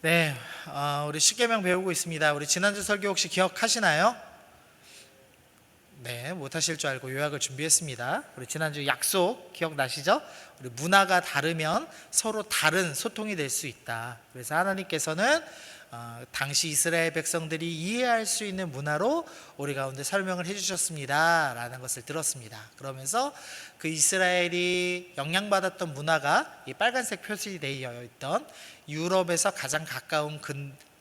네, 우리 십계명 배우고 있습니다. 우리 지난주 설교 혹시 기억하시나요? 네, 못하실 줄 알고 요약을 준비했습니다. 우리 지난주 약속 기억나시죠? 우리 문화가 다르면 서로 다른 소통이 될 수 있다. 그래서 하나님께서는 당시 이스라엘 백성들이 이해할 수 있는 문화로 우리 가운데 설명을 해주셨습니다 라는 것을 들었습니다. 그러면서 그 이스라엘이 영향받았던 문화가 이 빨간색 표시되어 있던 유럽에서 가장 가까운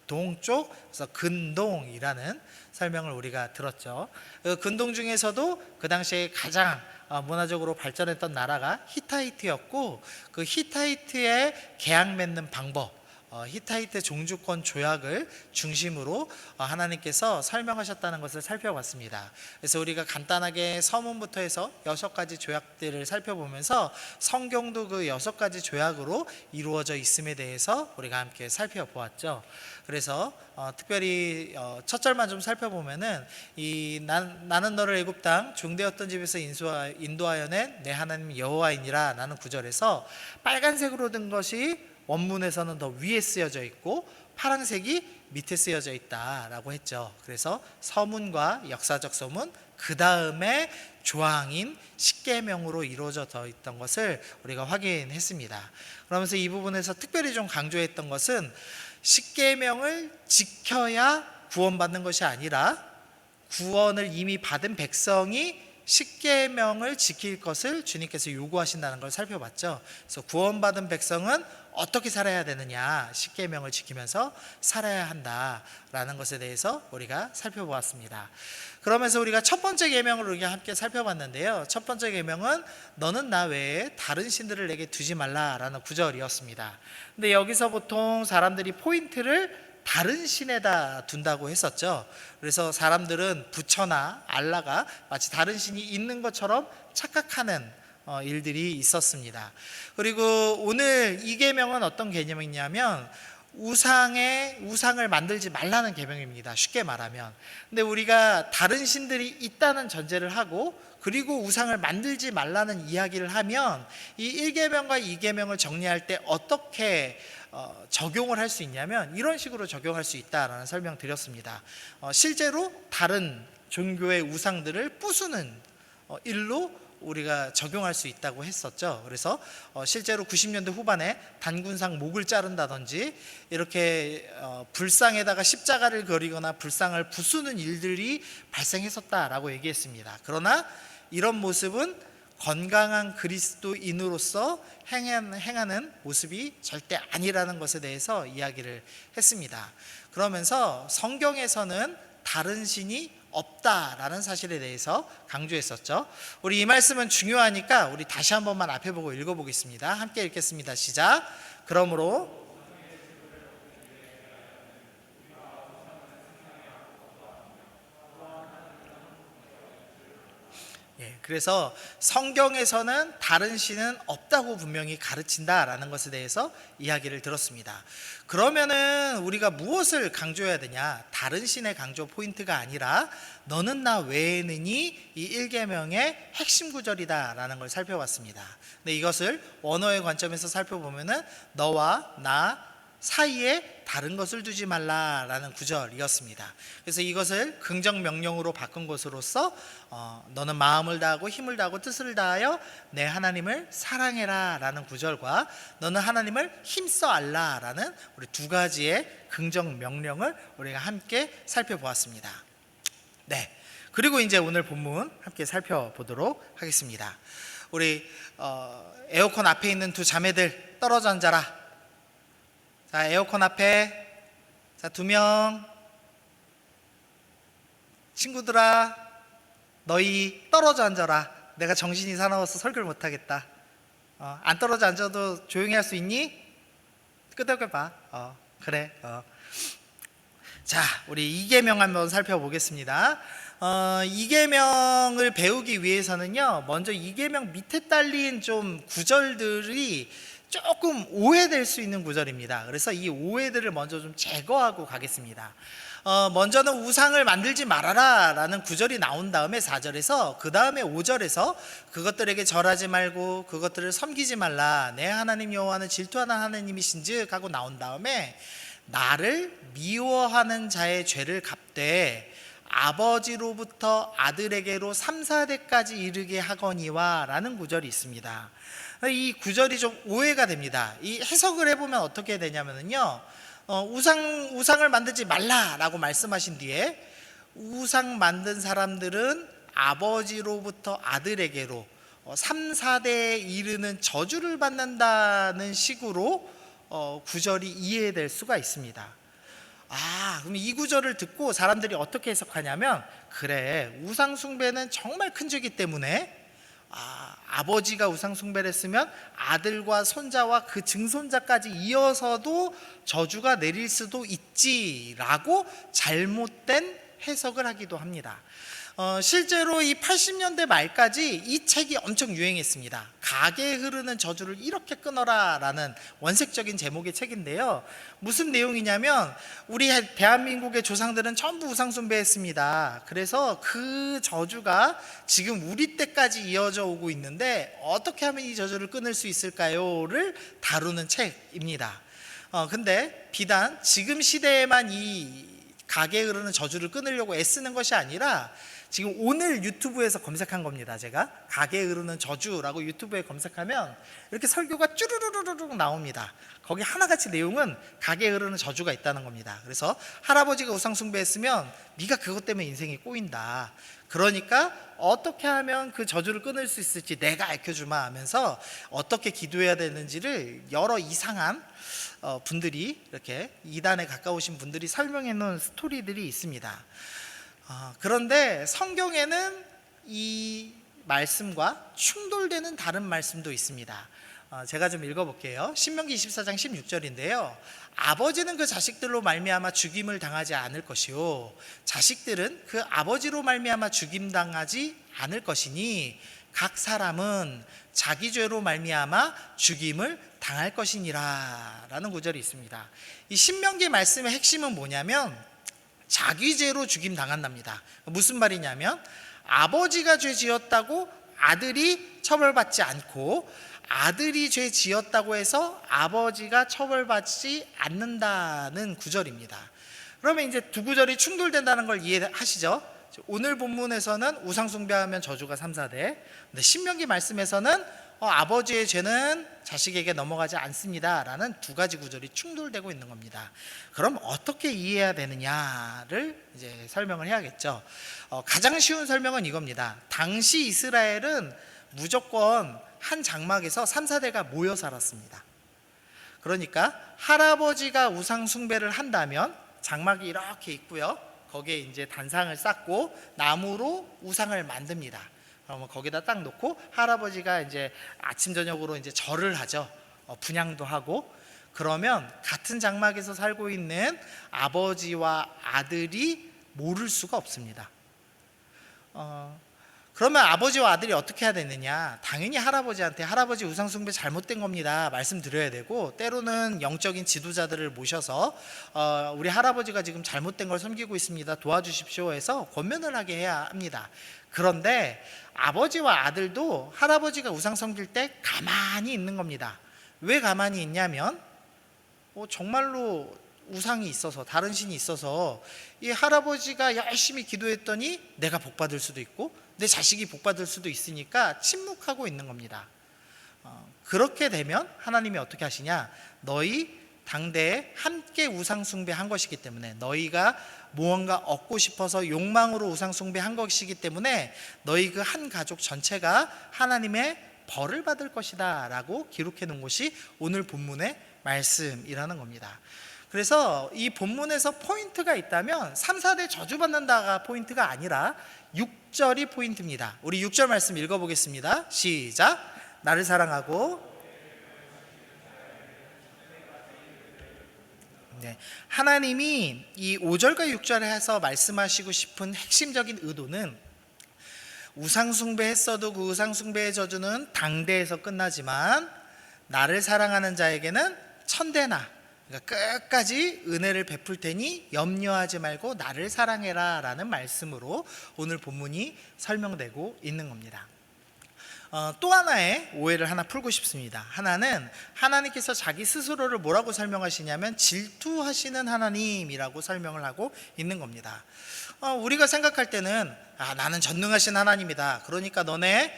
동쪽, 그래서 근동이라는 설명을 우리가 들었죠. 그 근동 중에서도 그 당시에 가장 문화적으로 발전했던 나라가 히타이트였고, 그 히타이트의 계약 맺는 방법, 히타이트 종주권 조약을 중심으로 하나님께서 설명하셨다는 것을 살펴봤습니다. 그래서 우리가 간단하게 서문부터 해서 6가지 조약들을 살펴보면서 성경도 그 6가지 조약으로 이루어져 있음에 대해서 우리가 함께 살펴보았죠. 그래서 특별히 첫 절만 좀 살펴보면은 나는 너를 애굽 땅 종되었던 집에서 인도하여 낸 내 하나님 여호와이니라 라는 구절에서 빨간색으로 든 것이 원문에서는 더 위에 쓰여져 있고 파란색이 밑에 쓰여져 있다라고 했죠. 그래서 서문과 역사적 서문, 그 다음에 조항인 십계명으로 이루어져 있던 것을 우리가 확인했습니다. 그러면서 이 부분에서 특별히 좀 강조했던 것은 십계명을 지켜야 구원받는 것이 아니라 구원을 이미 받은 백성이 십계명을 지킬 것을 주님께서 요구하신다는 걸 살펴봤죠. 그래서 구원받은 백성은 어떻게 살아야 되느냐, 십계명을 지키면서 살아야 한다라는 것에 대해서 우리가 살펴보았습니다. 그러면서 우리가 첫 번째 계명을 우리가 함께 살펴봤는데요. 첫 번째 계명은 너는 나 외에 다른 신들을 내게 두지 말라라는 구절이었습니다. 근데 여기서 보통 사람들이 포인트를 다른 신에다 둔다고 했었죠. 그래서 사람들은 부처나 알라가 마치 다른 신이 있는 것처럼 착각하는 일들이 있었습니다. 그리고 오늘 이 계명은 어떤 개념이냐면 우상을 만들지 말라는 계명입니다. 쉽게 말하면. 근데 우리가 다른 신들이 있다는 전제를 하고 그리고 우상을 만들지 말라는 이야기를 하면 이 1계명과 2계명을 정리할 때 어떻게 적용을 할 수 있냐면 이런 식으로 적용할 수 있다라는 설명 드렸습니다. 실제로 다른 종교의 우상들을 부수는 일로 우리가 적용할 수 있다고 했었죠. 그래서 실제로 90년대 후반에 단군상 목을 자른다든지 이렇게 불상에다가 십자가를 그리거나 불상을 부수는 일들이 발생했었다라고 얘기했습니다. 그러나 이런 모습은 건강한 그리스도인으로서 행하는 모습이 절대 아니라는 것에 대해서 이야기를 했습니다. 그러면서 성경에서는 다른 신이 없다라는 사실에 대해서 강조했었죠. 우리 이 말씀은 중요하니까 우리 다시 한 번만 앞에 보고 읽어보겠습니다. 함께 읽겠습니다. 시작. 그러므로 그래서 성경에서는 다른 신은 없다고 분명히 가르친다라는 것에 대해서 이야기를 들었습니다. 그러면은 우리가 무엇을 강조해야 되냐? 다른 신의 강조 포인트가 아니라 너는 나 외에는이 이 1계명의 핵심 구절이다라는 걸 살펴봤습니다. 근데 이것을 원어의 관점에서 살펴보면은 너와 나 사이에 다른 것을 두지 말라라는 구절이었습니다. 그래서 이것을 긍정 명령으로 바꾼 것으로서 너는 마음을 다하고 힘을 다하고 뜻을 다하여 내 하나님을 사랑해라 라는 구절과 너는 하나님을 힘써 알라라는 우리 두 가지의 긍정 명령을 우리가 함께 살펴보았습니다. 네, 그리고 이제 오늘 본문 함께 살펴보도록 하겠습니다. 우리 에어컨 앞에 있는 두 자매들 떨어져 앉아라. 자, 에어컨 앞에, 자, 2명. 친구들아, 너희 떨어져 앉아라. 내가 정신이 사나워서 설교를 못하겠다. 안 떨어져 앉아도 조용히 할 수 있니? 끄덕여봐. 그래. 자, 우리 2계명 한번 살펴보겠습니다. 2계명을 배우기 위해서는요, 먼저 2계명 밑에 딸린 좀 구절들이 조금 오해될 수 있는 구절입니다. 그래서 이 오해들을 먼저 좀 제거하고 가겠습니다. 먼저는 우상을 만들지 말아라 라는 구절이 나온 다음에 4절에서 그 다음에 5절에서 그것들에게 절하지 말고 그것들을 섬기지 말라 내 하나님 여호와는 질투하는 하나님이신즉 하고 나온 다음에 나를 미워하는 자의 죄를 갚되 아버지로부터 아들에게로 3, 4대까지 이르게 하거니와 라는 구절이 있습니다. 이 구절이 좀 오해가 됩니다. 이 해석을 해보면 어떻게 되냐면요, 우상을 만들지 말라라고 말씀하신 뒤에 우상 만든 사람들은 아버지로부터 아들에게로 3, 4대에 이르는 저주를 받는다는 식으로 구절이 이해될 수가 있습니다. 그럼 이 구절을 듣고 사람들이 어떻게 해석하냐면, 그래, 우상 숭배는 정말 큰 죄이기 때문에 아버지가 우상 숭배를 했으면 아들과 손자와 그 증손자까지 이어서도 저주가 내릴 수도 있지라고 잘못된 해석을 하기도 합니다. 실제로 이 80년대 말까지 이 책이 엄청 유행했습니다. 가게에 흐르는 저주를 이렇게 끊어라 라는 원색적인 제목의 책인데요, 무슨 내용이냐면 우리 대한민국의 조상들은 전부 우상 숭배했습니다. 그래서 그 저주가 지금 우리 때까지 이어져 오고 있는데 어떻게 하면 이 저주를 끊을 수 있을까요?를 다루는 책입니다. 근데 비단 지금 시대에만 이 가게에 흐르는 저주를 끊으려고 애쓰는 것이 아니라, 지금 오늘 유튜브에서 검색한 겁니다. 제가 가게에 흐르는 저주라고 유튜브에 검색하면 이렇게 설교가 쭈루루루룩 나옵니다. 거기 하나같이 내용은 가게에 흐르는 저주가 있다는 겁니다. 그래서 할아버지가 우상 숭배했으면 네가 그것 때문에 인생이 꼬인다, 그러니까 어떻게 하면 그 저주를 끊을 수 있을지 내가 알려주마 하면서 어떻게 기도해야 되는지를 여러 이상한 분들이, 이렇게 이단에 가까우신 분들이 설명해 놓은 스토리들이 있습니다. 그런데 성경에는 이 말씀과 충돌되는 다른 말씀도 있습니다. 제가 좀 읽어볼게요. 신명기 24장 16절인데요 아버지는 그 자식들로 말미암아 죽임을 당하지 않을 것이요 자식들은 그 아버지로 말미암아 죽임당하지 않을 것이니 각 사람은 자기 죄로 말미암아 죽임을 당할 것이니라 라는 구절이 있습니다. 이 신명기 말씀의 핵심은 뭐냐면 자기 죄로 죽임 당한답니다. 무슨 말이냐면 아버지가 죄 지었다고 아들이 처벌받지 않고 아들이 죄 지었다고 해서 아버지가 처벌받지 않는다는 구절입니다. 그러면 이제 두 구절이 충돌된다는 걸 이해하시죠? 오늘 본문에서는 우상 숭배하면 저주가 3, 4대, 근데 신명기 말씀에서는 아버지의 죄는 자식에게 넘어가지 않습니다 라는 두 가지 구절이 충돌되고 있는 겁니다. 그럼 어떻게 이해해야 되느냐를 이제 설명을 해야겠죠. 가장 쉬운 설명은 이겁니다. 당시 이스라엘은 무조건 한 장막에서 3, 4대가 모여 살았습니다. 그러니까 할아버지가 우상 숭배를 한다면 장막이 이렇게 있고요, 거기에 이제 단상을 쌓고 나무로 우상을 만듭니다. 그러면 거기다 딱 놓고 할아버지가 이제 아침 저녁으로 이제 절을 하죠. 분향도 하고. 그러면 같은 장막에서 살고 있는 아버지와 아들이 모를 수가 없습니다. 그러면 아버지와 아들이 어떻게 해야 되느냐? 당연히 할아버지한테 할아버지 우상 숭배 잘못된 겁니다 말씀드려야 되고, 때로는 영적인 지도자들을 모셔서 우리 할아버지가 지금 잘못된 걸 섬기고 있습니다, 도와주십시오 해서 권면을 하게 해야 합니다. 그런데 아버지와 아들도 할아버지가 우상 섬길 때 가만히 있는 겁니다. 왜 가만히 있냐면 정말로 우상이 있어서, 다른 신이 있어서 이 할아버지가 열심히 기도했더니 내가 복받을 수도 있고 내 자식이 복받을 수도 있으니까 침묵하고 있는 겁니다. 그렇게 되면 하나님이 어떻게 하시냐? 너희 당대에 함께 우상 숭배한 것이기 때문에, 너희가 무언가 얻고 싶어서 욕망으로 우상 숭배한 것이기 때문에 너희 그 한 가족 전체가 하나님의 벌을 받을 것이다 라고 기록해 놓은 것이 오늘 본문의 말씀이라는 겁니다. 그래서 이 본문에서 포인트가 있다면 3, 4대 저주받는다가 포인트가 아니라 6절이 포인트입니다. 우리 6절 말씀 읽어보겠습니다. 시작. 나를 사랑하고, 네, 하나님이 이 5절과 6절에 해서 말씀하시고 싶은 핵심적인 의도는, 우상 숭배했어도 그 우상 숭배의 저주는 당대에서 끝나지만 나를 사랑하는 자에게는 천대나, 그러니까 끝까지 은혜를 베풀 테니 염려하지 말고 나를 사랑해라 라는 말씀으로 오늘 본문이 설명되고 있는 겁니다. 또 하나의 오해를 하나 풀고 싶습니다. 하나는 하나님께서 자기 스스로를 뭐라고 설명하시냐면 질투하시는 하나님이라고 설명을 하고 있는 겁니다. 우리가 생각할 때는 나는 전능하신 하나님이다, 그러니까 너네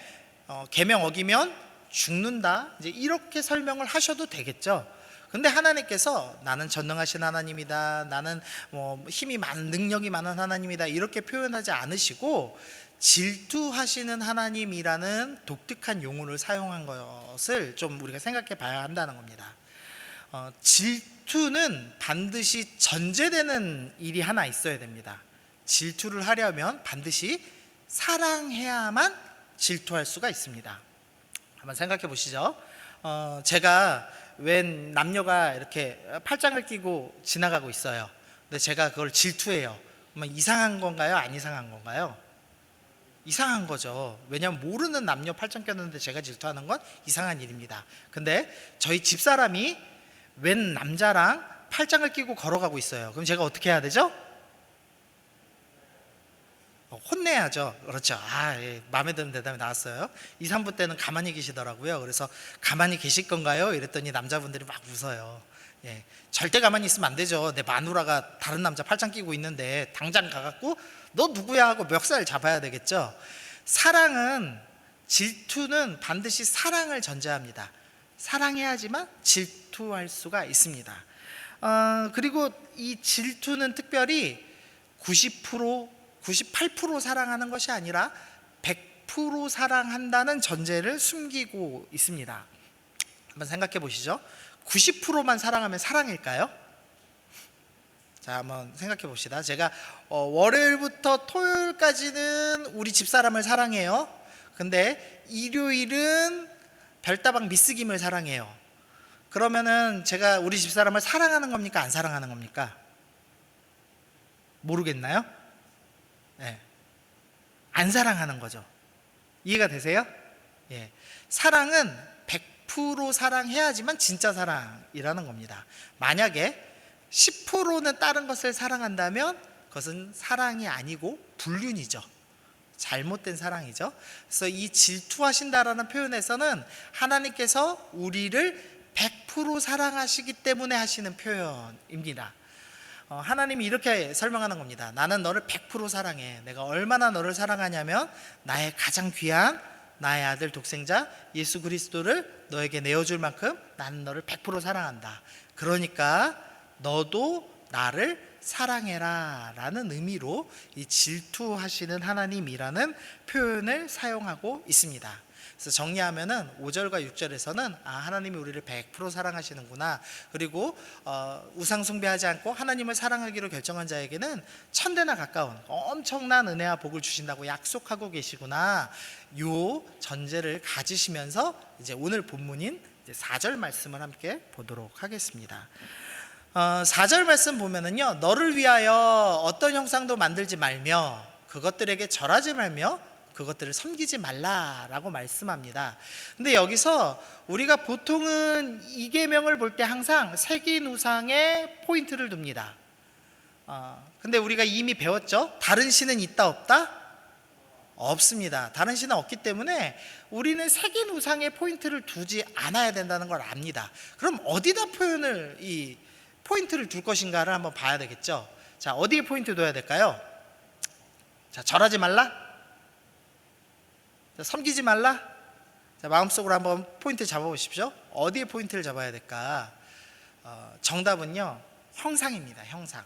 계명 어기면 죽는다, 이제 이렇게 설명을 하셔도 되겠죠. 근데 하나님께서 나는 전능하신 하나님이다, 나는 힘이 많은, 능력이 많은 하나님이다, 이렇게 표현하지 않으시고 질투하시는 하나님이라는 독특한 용어를 사용한 것을 좀 우리가 생각해 봐야 한다는 겁니다. 질투는 반드시 전제되는 일이 하나 있어야 됩니다. 질투를 하려면 반드시 사랑해야만 질투할 수가 있습니다. 한번 생각해 보시죠. 제가 웬 남녀가 이렇게 팔짱을 끼고 지나가고 있어요. 근데 제가 그걸 질투해요. 그러면 이상한 건가요? 안 이상한 건가요? 이상한 거죠. 왜냐하면 모르는 남녀 팔짱 꼈는데 제가 질투하는 건 이상한 일입니다. 근데 저희 집사람이 웬 남자랑 팔짱을 끼고 걸어가고 있어요. 그럼 제가 어떻게 해야 되죠? 혼내야죠. 그렇죠. 예, 마음에 드는 대답이 나왔어요. 2, 3부 때는 가만히 계시더라고요. 그래서 가만히 계실 건가요? 이랬더니 남자분들이 막 웃어요. 예, 절대 가만히 있으면 안 되죠. 내 마누라가 다른 남자 팔짱 끼고 있는데 당장 가갖고 너 누구야 하고 멱살 잡아야 되겠죠. 사랑은, 질투는 반드시 사랑을 전제합니다. 사랑해야지만 질투할 수가 있습니다. 그리고 이 질투는 특별히 90%, 98% 사랑하는 것이 아니라 100% 사랑한다는 전제를 숨기고 있습니다. 한번 생각해 보시죠. 90%만 사랑하면 사랑일까요? 자, 한번 생각해 봅시다. 제가 월요일부터 토요일까지는 우리 집사람을 사랑해요. 근데 일요일은 별다방 미스김을 사랑해요. 그러면은 제가 우리 집사람을 사랑하는 겁니까? 안 사랑하는 겁니까? 모르겠나요? 네. 안 사랑하는 거죠. 이해가 되세요? 예. 사랑은 100% 사랑해야지만 진짜 사랑이라는 겁니다. 만약에 10%는 다른 것을 사랑한다면 그것은 사랑이 아니고 불륜이죠. 잘못된 사랑이죠. 그래서 이 질투하신다라는 표현에서는 하나님께서 우리를 100% 사랑하시기 때문에 하시는 표현입니다. 하나님이 이렇게 설명하는 겁니다. 나는 너를 100% 사랑해. 내가 얼마나 너를 사랑하냐면 나의 가장 귀한 나의 아들 독생자 예수 그리스도를 너에게 내어줄 만큼 나는 너를 100% 사랑한다. 그러니까 너도 나를 사랑해라 라는 의미로 이 질투하시는 하나님이라는 표현을 사용하고 있습니다. 그래서 정리하면은 5절과 6절에서는 하나님이 우리를 100% 사랑하시는구나, 그리고 우상 숭배하지 않고 하나님을 사랑하기로 결정한 자에게는 천대나 가까운 엄청난 은혜와 복을 주신다고 약속하고 계시구나, 요 전제를 가지시면서 이제 오늘 본문인 4절 말씀을 함께 보도록 하겠습니다. 4절 말씀 보면은요, 너를 위하여 어떤 형상도 만들지 말며 그것들에게 절하지 말며 그것들을 섬기지 말라라고 말씀합니다. 근데 여기서 우리가 보통은 이 계명을 볼 때 항상 새긴 우상에 포인트를 둡니다. 근데 우리가 이미 배웠죠? 다른 신은 있다 없다? 없습니다. 다른 신은 없기 때문에 우리는 새긴 우상에 포인트를 두지 않아야 된다는 걸 압니다. 그럼 어디다 포인트를 둘 것인가를 한번 봐야 되겠죠. 자, 어디에 포인트 둬야 될까요? 자, 절하지 말라? 자, 섬기지 말라? 자, 마음속으로 한번 포인트 잡아보십시오. 어디에 포인트를 잡아야 될까? 정답은요, 형상입니다. 형상.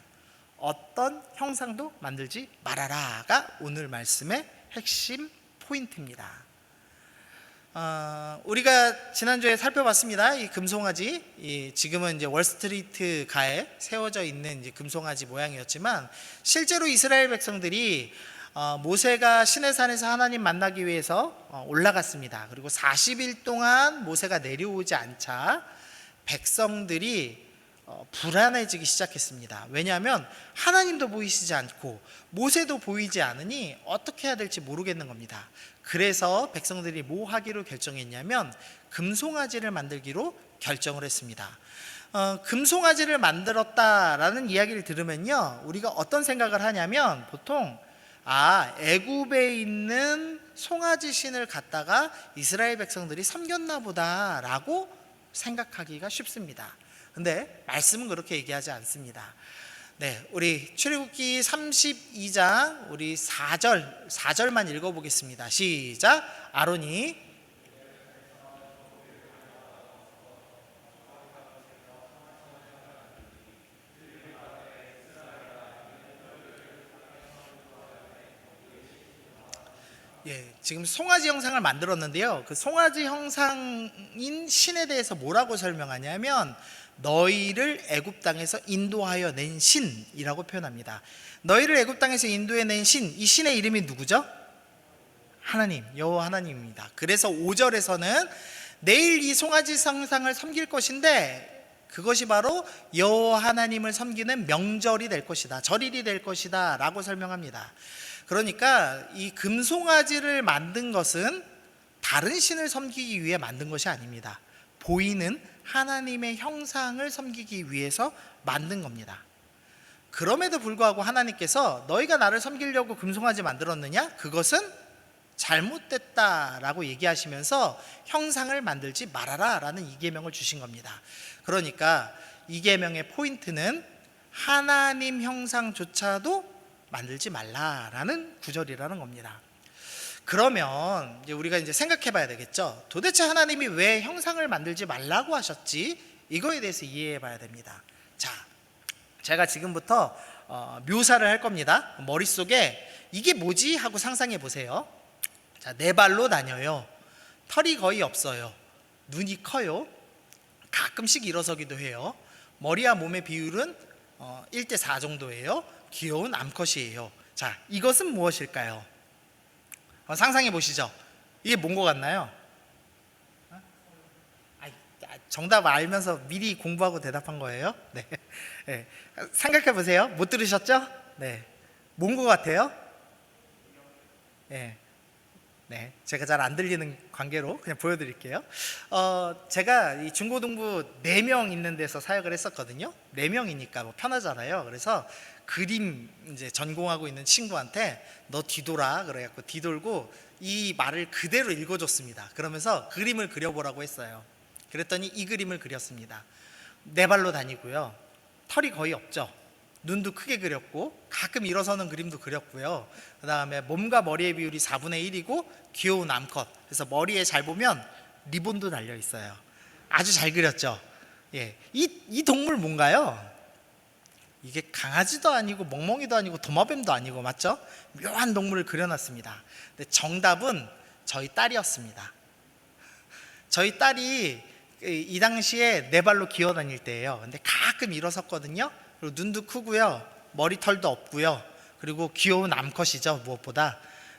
어떤 형상도 만들지 말아라가 오늘 말씀의 핵심 포인트입니다. 우리가 지난주에 살펴봤습니다. 이 금송아지, 지금은 이제 월스트리트 가에 세워져 있는 이제 금송아지 모양이었지만, 실제로 이스라엘 백성들이 모세가 시내산에서 하나님 만나기 위해서 올라갔습니다. 그리고 40일 동안 모세가 내려오지 않자 백성들이 불안해지기 시작했습니다. 왜냐하면 하나님도 보이시지 않고 모세도 보이지 않으니 어떻게 해야 될지 모르겠는 겁니다. 그래서 백성들이 뭐 하기로 결정했냐면 금송아지를 만들기로 결정을 했습니다. 금송아지를 만들었다라는 이야기를 들으면요, 우리가 어떤 생각을 하냐면 보통 애굽에 있는 송아지 신을 갖다가 이스라엘 백성들이 섬겼나 보다라고 생각하기가 쉽습니다. 근데 말씀은 그렇게 얘기하지 않습니다. 네, 우리 출애굽기 32장 우리 4절만 읽어보겠습니다. 시작. 아론이 지금 송아지 형상을 만들었는데요. 그 송아지 형상인 신에 대해서 뭐라고 설명하냐면 너희를 애굽 땅에서 인도하여 낸 신이라고 표현합니다. 너희를 애굽 땅에서 인도해 낸 신, 이 신의 이름이 누구죠? 하나님, 여호와 하나님입니다. 그래서 5절에서는 내일 이 송아지 형상을 섬길 것인데 그것이 바로 여호와 하나님을 섬기는 명절이 될 것이다, 절일이 될 것이다 라고 설명합니다. 그러니까 이 금송아지를 만든 것은 다른 신을 섬기기 위해 만든 것이 아닙니다. 보이는 하나님의 형상을 섬기기 위해서 만든 겁니다. 그럼에도 불구하고 하나님께서 너희가 나를 섬기려고 금송아지 만들었느냐? 그것은 잘못됐다라고 얘기하시면서 형상을 만들지 말아라 라는 이 계명을 주신 겁니다. 그러니까 이 계명의 포인트는 하나님 형상조차도 만들지 말라라는 구절이라는 겁니다. 그러면 이제 우리가 이제 생각해 봐야 되겠죠. 도대체 하나님이 왜 형상을 만들지 말라고 하셨지? 이거에 대해서 이해해 봐야 됩니다. 자, 제가 지금부터 묘사를 할 겁니다. 머릿속에 이게 뭐지? 하고 상상해 보세요. 자, 4발로 다녀요. 털이 거의 없어요. 눈이 커요. 가끔씩 일어서기도 해요. 머리와 몸의 비율은 1대4 정도예요. 귀여운 암컷이에요. 자, 이것은 무엇일까요? 상상해 보시죠. 이게 뭔 것 같나요? 정답 알면서 미리 공부하고 대답한 거예요? 네. 네. 생각해 보세요. 못 들으셨죠? 네. 뭔 것 같아요? 네. 네, 제가 잘 안 들리는 관계로 그냥 보여드릴게요. 제가 이 중고등부 4명 있는 데서 사역을 했었거든요. 4명이니까 뭐 편하잖아요. 그래서 그림 이제 전공하고 있는 친구한테 너 뒤돌아 그래갖고 뒤돌고 이 말을 그대로 읽어줬습니다. 그러면서 그림을 그려보라고 했어요. 그랬더니 이 그림을 그렸습니다. 4발로 다니고요. 털이 거의 없죠. 눈도 크게 그렸고 가끔 일어서는 그림도 그렸고요. 그 다음에 몸과 머리의 비율이 4분의 1이고 귀여운 암컷. 그래서 머리에 잘 보면 리본도 달려 있어요. 아주 잘 그렸죠. 예, 이 동물 뭔가요? 이게 강아지도 아니고 멍멍이도 아니고 도마뱀도 아니고 맞죠? 묘한 동물을 그려놨습니다. 근데 정답은 저희 딸이었습니다. 저희 딸이 이 당시에 4발로 기어다닐 때예요. 근데 가끔 일어섰거든요. 그리고 눈도 크고요, 머리털도 없고요, 그리고 귀여운 암컷이죠. 무엇보다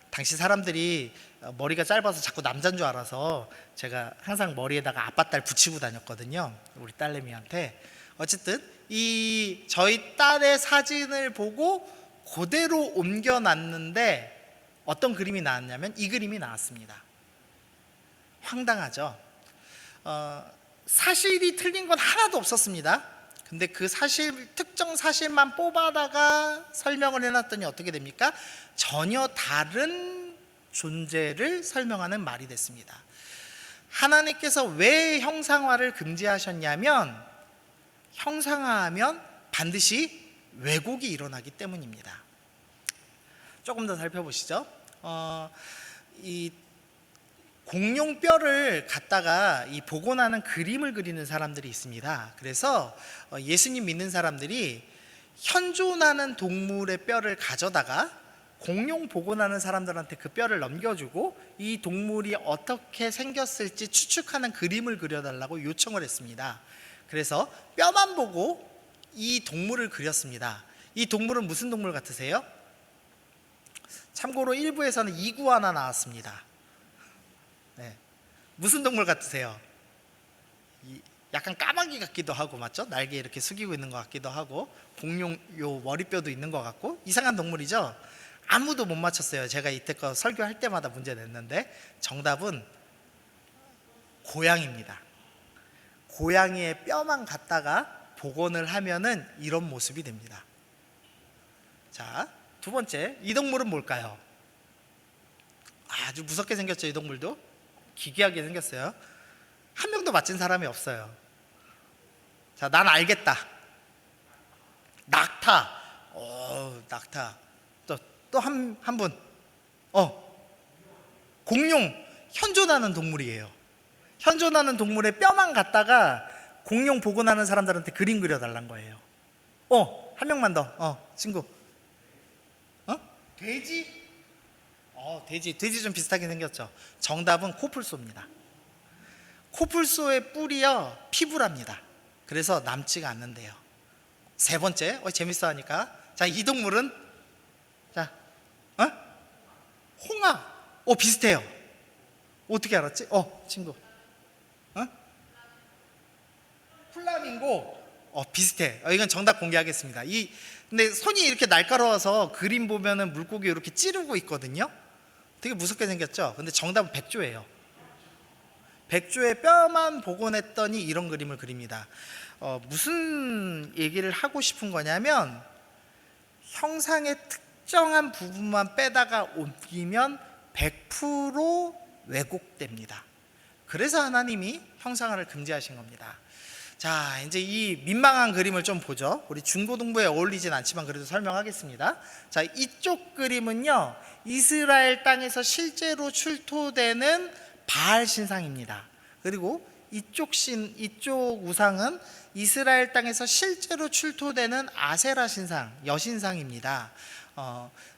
당시 사람들이 머리가 짧아서 자꾸 남자인 줄 알아서 제가 항상 머리에다가 아빠 딸 붙이고 다녔거든요, 우리 딸내미한테. 어쨌든 이 저희 딸의 사진을 보고 그대로 옮겨놨는데 어떤 그림이 나왔냐면 이 그림이 나왔습니다. 황당하죠. 사실이 틀린 건 하나도 없었습니다. 근데 그 특정 사실만 뽑아다가 설명을 해놨더니 어떻게 됩니까? 전혀 다른 존재를 설명하는 말이 됐습니다. 하나님께서 왜 형상화를 금지하셨냐면 형상화하면 반드시 왜곡이 일어나기 때문입니다. 조금 더 살펴보시죠. 이 공룡뼈를 갖다가 이 복원하는 그림을 그리는 사람들이 있습니다. 그래서 예수님 믿는 사람들이 현존하는 동물의 뼈를 가져다가 공룡 복원하는 사람들한테 그 뼈를 넘겨주고 이 동물이 어떻게 생겼을지 추측하는 그림을 그려달라고 요청을 했습니다. 그래서 뼈만 보고 이 동물을 그렸습니다. 이 동물은 무슨 동물 같으세요? 참고로 일부에서는 이구아나 나왔습니다. 네. 무슨 동물 같으세요? 약간 까마귀 같기도 하고 맞죠? 날개 이렇게 숙이고 있는 것 같기도 하고 공룡 요 머리뼈도 있는 것 같고 이상한 동물이죠? 아무도 못 맞췄어요. 제가 이때껏 설교할 때마다 문제 냈는데 정답은 고양이입니다. 고양이의 뼈만 갖다가 복원을 하면은 이런 모습이 됩니다. 자, 두 번째, 이 동물은 뭘까요? 아주 무섭게 생겼죠. 이 동물도 기괴하게 생겼어요. 한 명도 맞힌 사람이 없어요. 자, 난 알겠다. 낙타. 낙타. 또 한 분. 공룡. 현존하는 동물이에요. 현존하는 동물의 뼈만 갖다가 공룡 복원하는 사람들한테 그림 그려달란 거예요. 한 명만 더. 친구. 돼지? 돼지 좀 비슷하게 생겼죠. 정답은 코뿔소입니다. 코뿔소의 뿔이요 피부랍니다. 그래서 남지가 않는데요. 세 번째, 재밌어 하니까. 자, 이 동물은 자, 홍합. 비슷해요. 어떻게 알았지? 친구. 플라밍고. 비슷해. 이건 정답 공개하겠습니다. 근데 손이 이렇게 날카로워서 그림 보면은 물고기 이렇게 찌르고 있거든요. 되게 무섭게 생겼죠. 근데 정답은 백조예요. 백조의 뼈만 복원했더니 이런 그림을 그립니다. 무슨 얘기를 하고 싶은 거냐면 형상의 특정한 부분만 빼다가 옮기면 100% 왜곡됩니다. 그래서 하나님이 형상화를 금지하신 겁니다. 자, 이제 이 민망한 그림을 좀 보죠. 우리 중고등부에 어울리진 않지만 그래도 설명하겠습니다. 자, 이쪽 그림은요 이스라엘 땅에서 실제로 출토되는 바알 신상입니다. 그리고 이쪽 우상은 이스라엘 땅에서 실제로 출토되는 아세라 신상, 여신상입니다.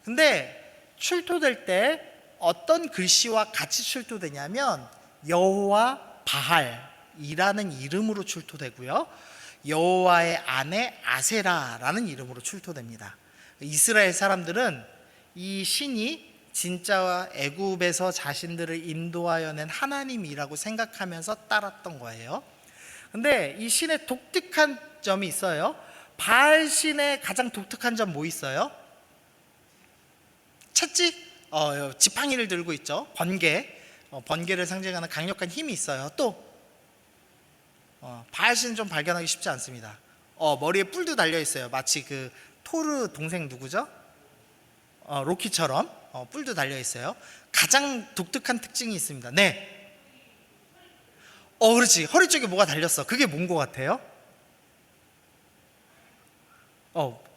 근데 출토될 때 어떤 글씨와 같이 출토되냐면 여호와 바알이라는 이름으로 출토되고요, 여호와의 아내 아세라라는 이름으로 출토됩니다. 이스라엘 사람들은 이 신이 진짜 애굽에서 자신들을 인도하여 낸 하나님이라고 생각하면서 따랐던 거예요. 근데 이 신의 독특한 점이 있어요. 바알 신의 가장 독특한 점 뭐 있어요? 찾지? 지팡이를 들고 있죠. 번개. 번개를 상징하는 강력한 힘이 있어요. 또 바알 신은 좀 발견하기 쉽지 않습니다. 머리에 뿔도 달려 있어요. 마치 그 토르 동생 누구죠? 로키처럼 뿔도 달려 있어요. 가장 독특한 특징이 있습니다. 네. 그렇지. 허리 쪽에 뭐가 달렸어. 그게 뭔 것 같아요?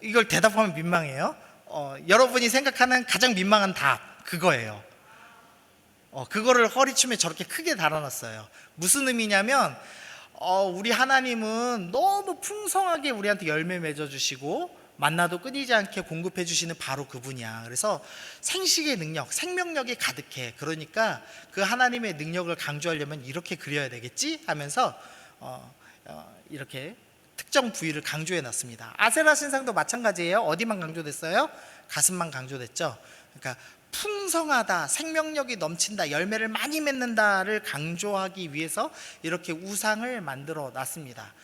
이걸 대답하면 민망해요. 여러분이 생각하는 가장 민망한 답 그거예요. 그거를 허리춤에 저렇게 크게 달아놨어요. 무슨 의미냐면 우리 하나님은 너무 풍성하게 우리한테 열매 맺어주시고 만나도 끊이지 않게 공급해 주시는 바로 그분이야. 그래서 생식의 능력, 생명력이 가득해. 그러니까 그 하나님의 능력을 강조하려면 이렇게 그려야 되겠지 하면서 이렇게 특정 부위를 강조해 놨습니다. 아세라 신상도 마찬가지예요. 어디만 강조됐어요? 가슴만 강조됐죠. 그러니까 풍성하다, 생명력이 넘친다, 열매를 많이 맺는다를 강조하기 위해서 이렇게 우상을 만들어 놨습니다.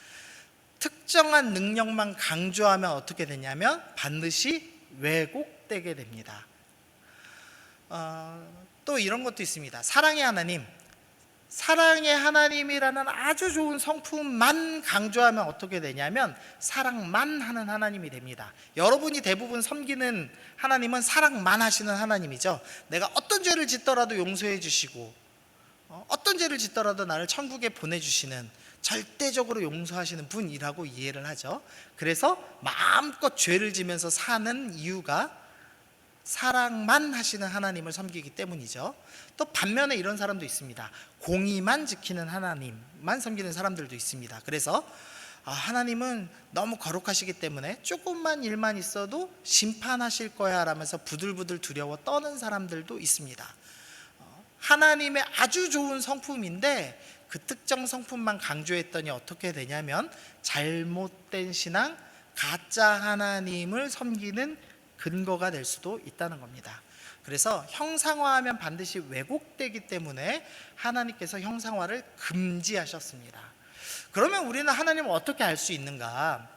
특정한 능력만 강조하면 어떻게 되냐면 반드시 왜곡되게 됩니다. 또 이런 것도 있습니다. 사랑의 하나님. 사랑의 하나님이라는 아주 좋은 성품만 강조하면 어떻게 되냐면 사랑만 하는 하나님이 됩니다. 여러분이 대부분 섬기는 하나님은 사랑만 하시는 하나님이죠. 내가 어떤 죄를 짓더라도 용서해 주시고 어떤 죄를 짓더라도 나를 천국에 보내주시는, 절대적으로 용서하시는 분이라고 이해를 하죠. 그래서 마음껏 죄를 지면서 사는 이유가 사랑만 하시는 하나님을 섬기기 때문이죠. 또 반면에 이런 사람도 있습니다. 공의만 지키는 하나님만 섬기는 사람들도 있습니다. 그래서 하나님은 너무 거룩하시기 때문에 조금만 일만 있어도 심판하실 거야 라면서 부들부들 두려워 떠는 사람들도 있습니다. 하나님의 아주 좋은 성품인데 그 특정 성품만 강조했더니 어떻게 되냐면 잘못된 신앙, 가짜 하나님을 섬기는 근거가 될 수도 있다는 겁니다. 그래서 형상화하면 반드시 왜곡되기 때문에 하나님께서 형상화를 금지하셨습니다. 그러면 우리는 하나님을 어떻게 알 수 있는가?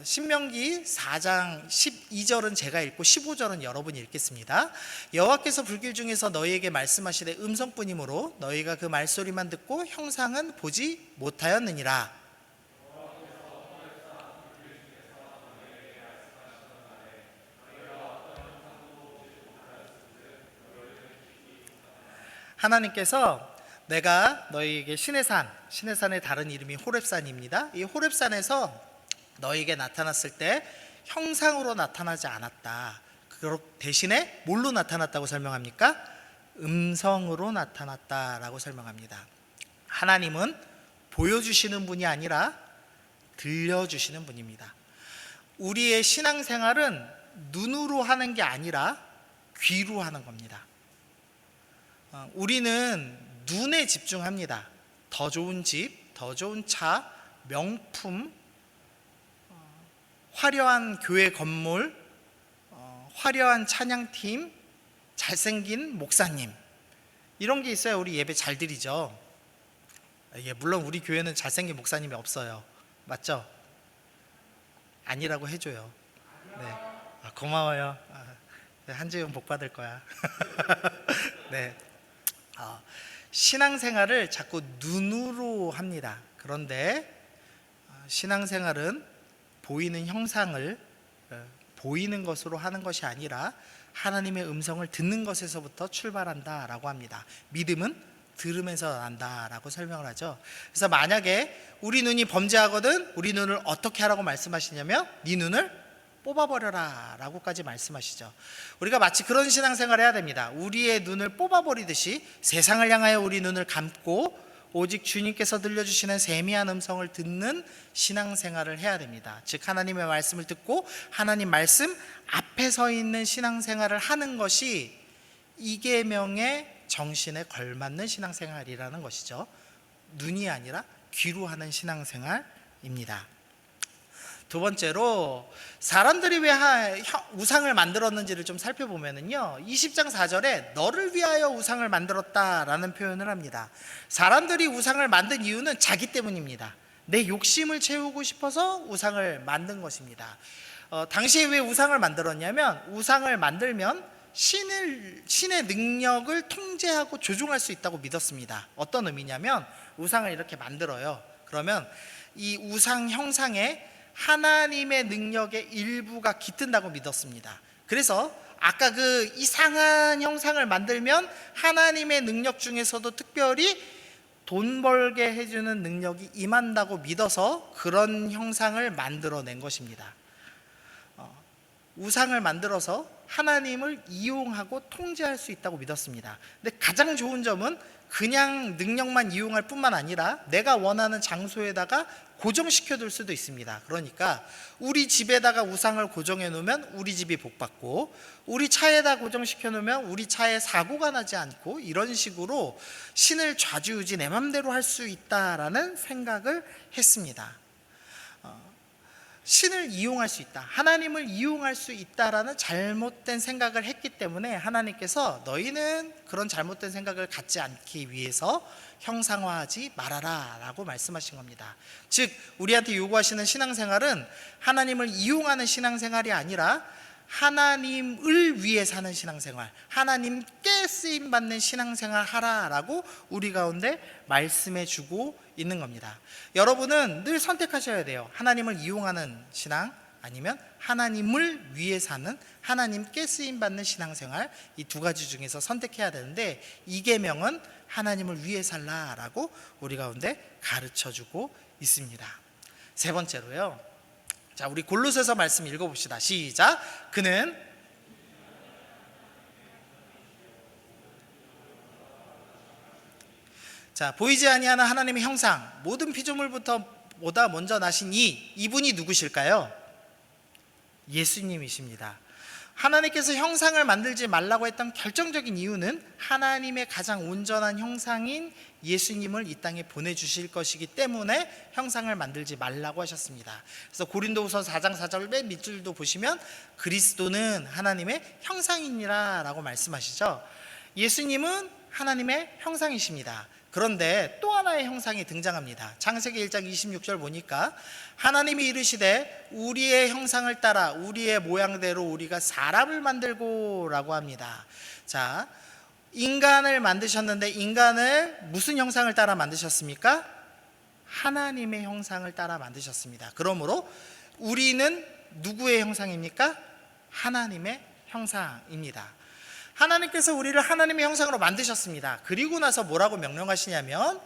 신명기 4장 12절은 제가 읽고 15절은 여러분이 읽겠습니다. 여호와께서 불길 중에서 너희에게 말씀하시되 음성뿐이므로 너희가 그 말소리만 듣고 형상은 보지 못하였느니라. 하나님께서 내가 너희에게 시내산의 다른 이름이 호렙산입니다. 이 호렙산에서 너희에게 나타났을 때 형상으로 나타나지 않았다. 그 대신에 뭘로 나타났다고 설명합니까? 음성으로 나타났다라고 설명합니다. 하나님은 보여주시는 분이 아니라 들려주시는 분입니다. 우리의 신앙생활은 눈으로 하는 게 아니라 귀로 하는 겁니다. 우리는 눈에 집중합니다. 더 좋은 집, 더 좋은 차, 명품, 화려한 교회 건물, 화려한 찬양팀, 잘생긴 목사님, 이런 게 있어야 우리 예배 잘 드리죠. 물론 우리 교회는 잘생긴 목사님이 없어요. 맞죠? 아니라고 해줘요. 네. 고마워요. 한지훈 복 받을 거야. 네. 신앙생활을 자꾸 눈으로 합니다. 그런데 신앙생활은 보이는 형상을 보이는 것으로 하는 것이 아니라 하나님의 음성을 듣는 것에서부터 출발한다라고 합니다. 믿음은 들으면서 난다라고 설명을 하죠. 그래서 만약에 우리 눈이 범죄하거든 우리 눈을 어떻게 하라고 말씀하시냐면 네 눈을 뽑아버려라 라고까지 말씀하시죠. 우리가 마치 그런 신앙생활을 해야 됩니다. 우리의 눈을 뽑아버리듯이 세상을 향하여 우리 눈을 감고 오직 주님께서 들려주시는 세미한 음성을 듣는 신앙생활을 해야 됩니다. 즉 하나님의 말씀을 듣고 하나님 말씀 앞에 서 있는 신앙생활을 하는 것이 이계명의 정신에 걸맞는 신앙생활이라는 것이죠. 눈이 아니라 귀로 하는 신앙생활입니다. 두 번째로 사람들이 왜 우상을 만들었는지를 좀 살펴보면요 20장 4절에 너를 위하여 우상을 만들었다라는 표현을 합니다. 사람들이 우상을 만든 이유는 자기 때문입니다. 내 욕심을 채우고 싶어서 우상을 만든 것입니다. 당시에 왜 우상을 만들었냐면 우상을 만들면 신의 능력을 통제하고 조종할 수 있다고 믿었습니다. 어떤 의미냐면 우상을 이렇게 만들어요. 그러면 이 우상 형상에 하나님의 능력의 일부가 깃든다고 믿었습니다. 그래서 아까 그 이상한 형상을 만들면 하나님의 능력 중에서도 특별히 돈 벌게 해주는 능력이 임한다고 믿어서 그런 형상을 만들어낸 것입니다. 우상을 만들어서 하나님을 이용하고 통제할 수 있다고 믿었습니다. 근데 가장 좋은 점은 그냥 능력만 이용할 뿐만 아니라 내가 원하는 장소에다가 고정시켜 둘 수도 있습니다. 그러니까 우리 집에다가 우상을 고정해 놓으면 우리 집이 복받고 우리 차에다 고정시켜 놓으면 우리 차에 사고가 나지 않고 이런 식으로 신을 좌지우지 내 맘대로 할 수 있다라는 생각을 했습니다. 신을 이용할 수 있다, 하나님을 이용할 수 있다라는 잘못된 생각을 했기 때문에 하나님께서 너희는 그런 잘못된 생각을 갖지 않기 위해서 형상화하지 말아라 라고 말씀하신 겁니다. 즉 우리한테 요구하시는 신앙생활은 하나님을 이용하는 신앙생활이 아니라 하나님을 위해 사는 신앙생활, 하나님께 쓰임받는 신앙생활 하라라고 우리 가운데 말씀해 주고 있는 겁니다. 여러분은 늘 선택하셔야 돼요. 하나님을 이용하는 신앙 아니면 하나님을 위해 사는 하나님께 쓰임받는 신앙생활, 이 두 가지 중에서 선택해야 되는데 이 계명은 하나님을 위해 살라라고 우리 가운데 가르쳐 주고 있습니다. 세 번째로요, 자, 우리 골로새서 말씀 읽어봅시다. 시작. 그는 자, 보이지 아니하는 하나님의 형상, 모든 피조물부터 보다 먼저 나신 이분이 누구실까요? 예수님이십니다. 하나님께서 형상을 만들지 말라고 했던 결정적인 이유는 하나님의 가장 온전한 형상인 예수님을 이 땅에 보내주실 것이기 때문에 형상을 만들지 말라고 하셨습니다. 그래서 고린도후서 4장 4절 맨 밑줄도 보시면 그리스도는 하나님의 형상이니라 라고 말씀하시죠. 예수님은 하나님의 형상이십니다. 그런데 또 하나의 형상이 등장합니다. 창세기 1장 26절 보니까 하나님이 이르시되 우리의 형상을 따라 우리의 모양대로 우리가 사람을 만들고 라고 합니다. 자, 인간을 만드셨는데 인간을 무슨 형상을 따라 만드셨습니까? 하나님의 형상을 따라 만드셨습니다. 그러므로 우리는 누구의 형상입니까? 하나님의 형상입니다. 하나님께서 우리를 하나님의 형상으로 만드셨습니다. 그리고 나서 뭐라고 명령하시냐면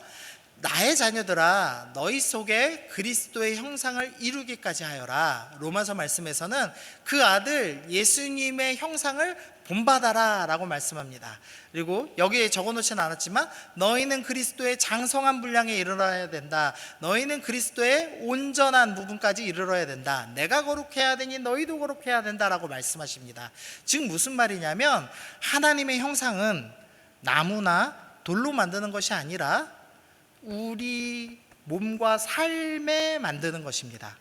나의 자녀들아 너희 속에 그리스도의 형상을 이루기까지 하여라. 로마서 말씀에서는 그 아들 예수님의 형상을 본받아라 라고 말씀합니다. 그리고 여기에 적어놓지는 않았지만 너희는 그리스도의 장성한 분량에 이르러야 된다. 너희는 그리스도의 온전한 부분까지 이르러야 된다. 내가 거룩해야 되니 너희도 거룩해야 된다라고 말씀하십니다. 즉 무슨 말이냐면 하나님의 형상은 나무나 돌로 만드는 것이 아니라 우리 몸과 삶에 만드는 것입니다.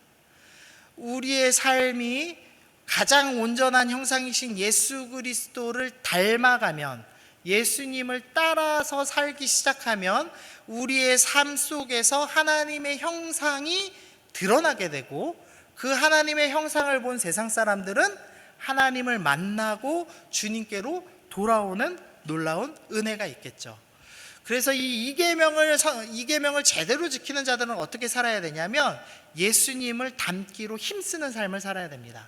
우리의 삶이 가장 온전한 형상이신 예수 그리스도를 닮아가면, 예수님을 따라서 살기 시작하면 우리의 삶 속에서 하나님의 형상이 드러나게 되고, 그 하나님의 형상을 본 세상 사람들은 하나님을 만나고 주님께로 돌아오는 놀라운 은혜가 있겠죠. 그래서 이 2계명을 제대로 지키는 자들은 어떻게 살아야 되냐면 예수님을 닮기로 힘쓰는 삶을 살아야 됩니다.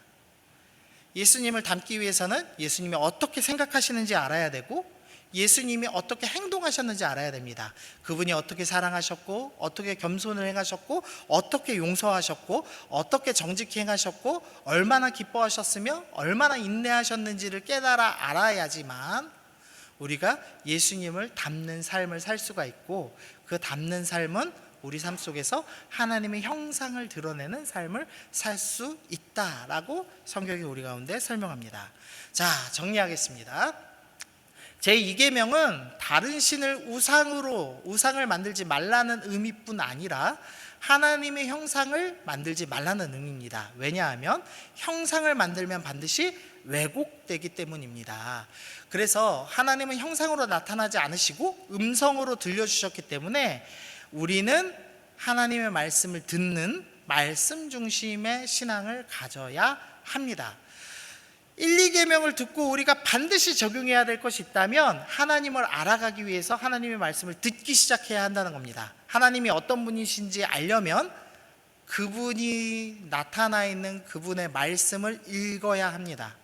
예수님을 닮기 위해서는 예수님이 어떻게 생각하시는지 알아야 되고 예수님이 어떻게 행동하셨는지 알아야 됩니다. 그분이 어떻게 사랑하셨고 어떻게 겸손을 행하셨고 어떻게 용서하셨고 어떻게 정직히 행하셨고 얼마나 기뻐하셨으며 얼마나 인내하셨는지를 깨달아 알아야지만 우리가 예수님을 닮는 삶을 살 수가 있고, 그 닮는 삶은 우리 삶 속에서 하나님의 형상을 드러내는 삶을 살 수 있다라고 성경이 우리 가운데 설명합니다. 자, 정리하겠습니다. 제2계명은 다른 신을 우상을 만들지 말라는 의미뿐 아니라 하나님의 형상을 만들지 말라는 의미입니다. 왜냐하면 형상을 만들면 반드시 왜곡되기 때문입니다. 그래서 하나님은 형상으로 나타나지 않으시고 음성으로 들려주셨기 때문에 우리는 하나님의 말씀을 듣는 말씀 중심의 신앙을 가져야 합니다. 1, 2계명을 듣고 우리가 반드시 적용해야 될 것이 있다면 하나님을 알아가기 위해서 하나님의 말씀을 듣기 시작해야 한다는 겁니다. 하나님이 어떤 분이신지 알려면 그분이 나타나 있는 그분의 말씀을 읽어야 합니다.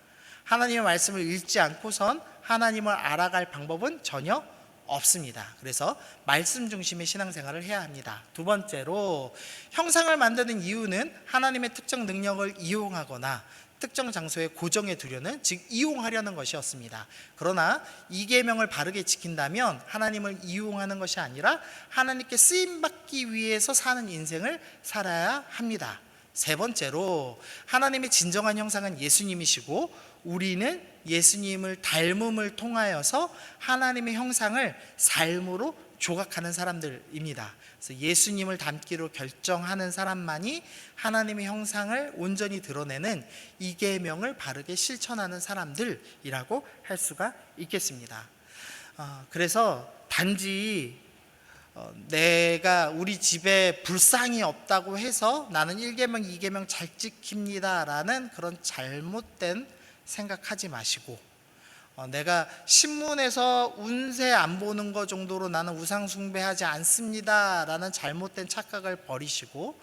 하나님의 말씀을 읽지 않고선 하나님을 알아갈 방법은 전혀 없습니다. 그래서 말씀 중심의 신앙생활을 해야 합니다. 두 번째로 형상을 만드는 이유는 하나님의 특정 능력을 이용하거나 특정 장소에 고정해 두려는, 즉 이용하려는 것이었습니다. 그러나 2계명을 바르게 지킨다면 하나님을 이용하는 것이 아니라 하나님께 쓰임받기 위해서 사는 인생을 살아야 합니다. 세 번째로 하나님의 진정한 형상은 예수님이시고 우리는 예수님을 닮음을 통하여서 하나님의 형상을 삶으로 조각하는 사람들입니다. 그래서 예수님을 닮기로 결정하는 사람만이 하나님의 형상을 온전히 드러내는 2계명을 바르게 실천하는 사람들이라고 할 수가 있겠습니다. 그래서 단지 내가 우리 집에 불상이 없다고 해서 나는 1계명, 2계명 잘 지킵니다 라는 그런 잘못된 생각하지 마시고, 내가 신문에서 운세 안 보는 것 정도로 나는 우상 숭배하지 않습니다 라는 잘못된 착각을 버리시고,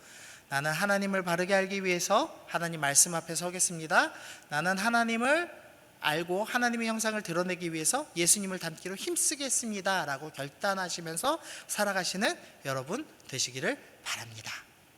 나는 하나님을 바르게 알기 위해서 하나님 말씀 앞에 서겠습니다. 나는 하나님을 알고 하나님의 형상을 드러내기 위해서 예수님을 닮기로 힘쓰겠습니다 라고 결단하시면서 살아가시는 여러분 되시기를 바랍니다.